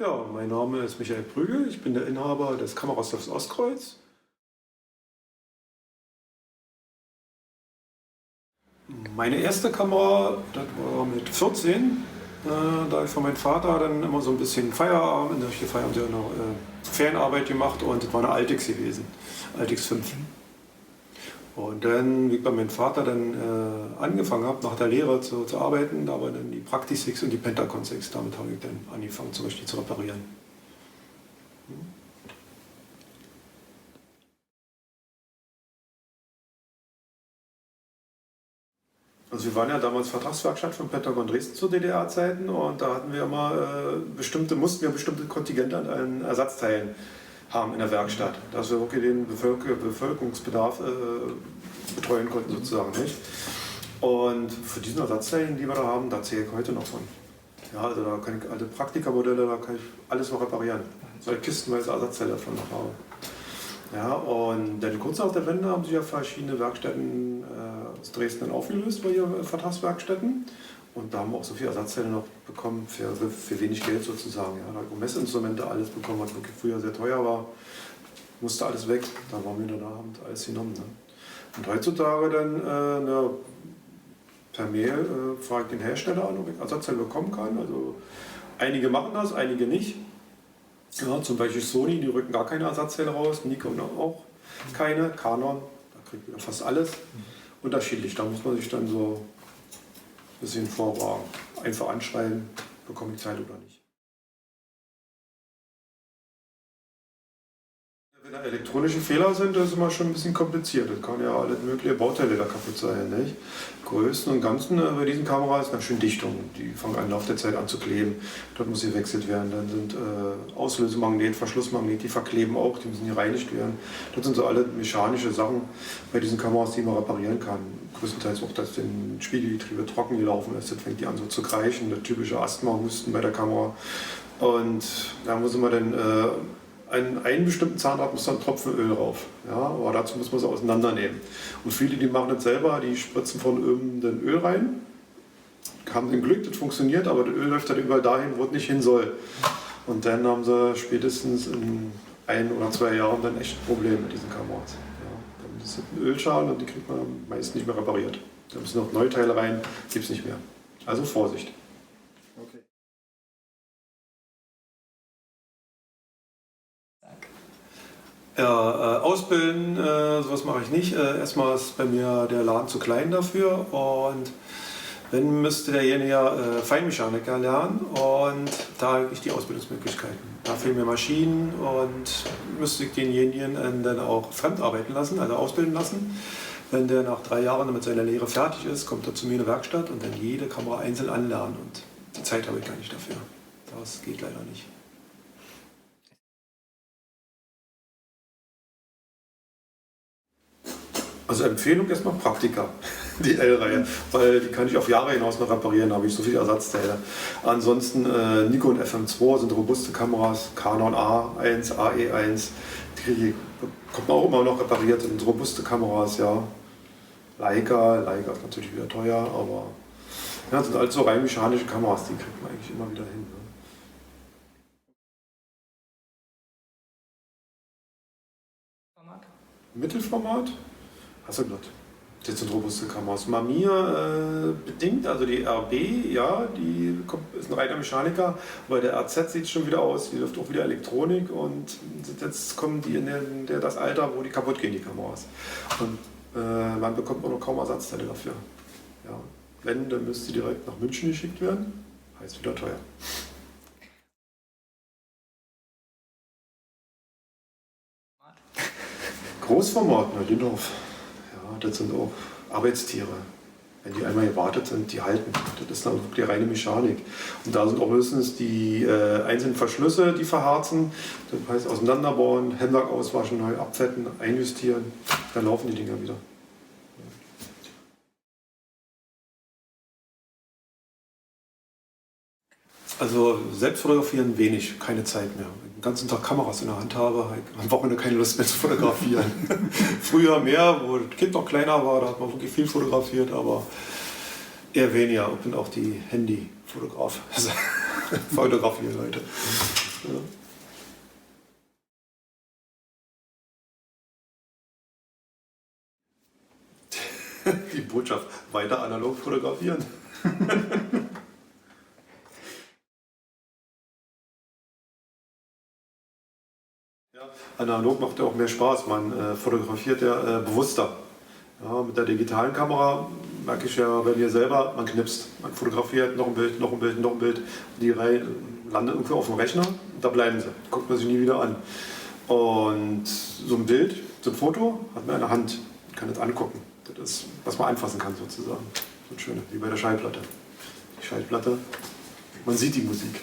Ja, mein Name ist Michael Prügel, ich bin der Inhaber des Kamerasofts Ostkreuz. Meine erste Kamera, das war mit 14, da habe ich von meinem Vater dann immer so ein bisschen Feierabend, in der Feierabend ja noch Fernarbeit gemacht und das war eine Altix gewesen, Altix 5. Und dann, wie ich bei meinem Vater dann angefangen habe, nach der Lehre zu arbeiten, da waren dann die Praktis 6 und die Pentacon 6, damit habe ich dann angefangen, zum Beispiel zu reparieren. Also wir waren ja damals Vertragswerkstatt von Pentagon Dresden zu DDR-Zeiten und da hatten wir immer mussten wir bestimmte Kontingente an Ersatzteilen haben in der Werkstatt, dass wir wirklich den Bevölkerungsbedarf betreuen konnten sozusagen, nicht? Und für diesen Ersatzteilen, die wir da haben, da zähle ich heute noch von. Ja, also da kann ich alte Praktikermodelle, da kann ich alles noch reparieren. So eine kistenweise Ersatzteile davon noch habe. Ja, und dann kurz nach der Wende haben sich ja verschiedene Werkstätten aus Dresden dann aufgelöst, bei ihren Vertragswerkstätten. Und da haben wir auch so viele Ersatzteile noch bekommen für wenig Geld sozusagen. Ja, da habe ich Messinstrumente alles bekommen, was wirklich früher sehr teuer war. Musste alles weg, da waren wir danach und alles genommen. Ne? Und heutzutage dann per Mail frage ich den Hersteller an, ob ich Ersatzteile bekommen kann. Also einige machen das, einige nicht. Ja, zum Beispiel Sony, die rücken gar keine Ersatzteile raus, Nikon auch keine, Canon, da kriegt man fast alles. Unterschiedlich, da muss man sich dann so ein bisschen vorwagen. Einfach anschreiben, bekomme ich Zeit oder nicht. Wenn da elektronische Fehler sind, das ist immer schon ein bisschen kompliziert. Das kann ja alle möglichen Bauteile da kaputt sein. Nicht? Größten und Ganzen bei diesen Kameras ist ganz schön Dichtung. Die fangen im Laufe der Zeit an zu kleben. Dort muss gewechselt werden. Dann sind Auslösemagnet, Verschlussmagnet, die verkleben auch, die müssen gereinigt werden. Das sind so alle mechanische Sachen bei diesen Kameras, die man reparieren kann. Größtenteils auch, dass den Spiegelgetriebe trocken gelaufen ist. Das fängt die an so zu kreischen, der typische Asthma-Husten bei der Kamera. Und da muss man dann einen bestimmten Zahnrad muss dann ein Tropfen Öl rauf. Ja, aber dazu muss man sie auseinandernehmen. Und viele, die machen das selber, die spritzen von oben den Öl rein, haben den Glück, das funktioniert, aber das Öl läuft dann überall dahin, wo es nicht hin soll. Und dann haben sie spätestens in 1 oder 2 Jahren dann echt Probleme mit diesen Kameras. Ja, dann ist das ein Ölschaden und die kriegt man meist nicht mehr repariert. Da müssen noch Neuteile rein, gibt es nicht mehr. Also Vorsicht. Okay. Ja, ausbilden, sowas mache ich nicht. Erstmal ist bei mir der Laden zu klein dafür und wenn müsste derjenige Feinmechaniker lernen und da habe ich die Ausbildungsmöglichkeiten. Da fehlen mir Maschinen und müsste ich denjenigen dann auch fremdarbeiten lassen, also ausbilden lassen. Wenn der nach 3 Jahren mit seiner Lehre fertig ist, kommt er zu mir in die Werkstatt und dann jede Kamera einzeln anlernen und die Zeit habe ich gar nicht dafür. Das geht leider nicht. Also Empfehlung erstmal Praktika, die L-Reihe, weil die kann ich auf Jahre hinaus noch reparieren, da habe ich so viele Ersatzteile. Ansonsten Nikon FM2 sind robuste Kameras, Canon A1, AE1, die kommt man auch immer noch repariert, sind robuste Kameras, ja. Leica ist natürlich wieder teuer, aber ja, das sind alles so rein mechanische Kameras, die kriegt man eigentlich immer wieder hin. Ne? Format? Mittelformat? Hasselblad. Das sind robuste Kameras. Mamiya bedingt, also die RB, ja, ist ein reiner Mechaniker, aber der RZ sieht schon wieder aus, die läuft auch wieder Elektronik und jetzt kommen die in das Alter, wo die kaputt gehen, die Kameras. Und man bekommt auch noch kaum Ersatzteile dafür. Ja. Wenn, dann müsste die direkt nach München geschickt werden, heißt wieder teuer. Großformat, Lindorf. Das sind auch Arbeitstiere. Wenn die einmal gewartet sind, die halten. Das ist dann wirklich reine Mechanik. Und da sind auch höchstens die einzelnen Verschlüsse, die verharzen. Das heißt auseinanderbauen, Hemmwerk auswaschen, neu abfetten, einjustieren. Dann laufen die Dinger wieder. Also selbst fotografieren wenig, keine Zeit mehr. Den ganzen Tag Kameras in der Hand habe, am Wochenende keine Lust mehr zu fotografieren. Früher mehr, wo das Kind noch kleiner war, da hat man wirklich viel fotografiert, aber eher weniger. Ich bin auch die Handy-Fotograf, fotografiere Leute. Ja. Die Botschaft, weiter analog fotografieren. Ja, analog macht ja auch mehr Spaß, man fotografiert ja bewusster. Ja, mit der digitalen Kamera merke ich ja bei mir selber, man knipst, man fotografiert noch ein Bild, noch ein Bild, noch ein Bild. Die Reihe landet irgendwo auf dem Rechner und da bleiben sie, guckt man sich nie wieder an. Und so ein Bild, so ein Foto hat man in der Hand, kann das angucken. Das ist, was man anfassen kann sozusagen. So ein schönes, wie bei der Schallplatte. Die Schallplatte, man sieht die Musik.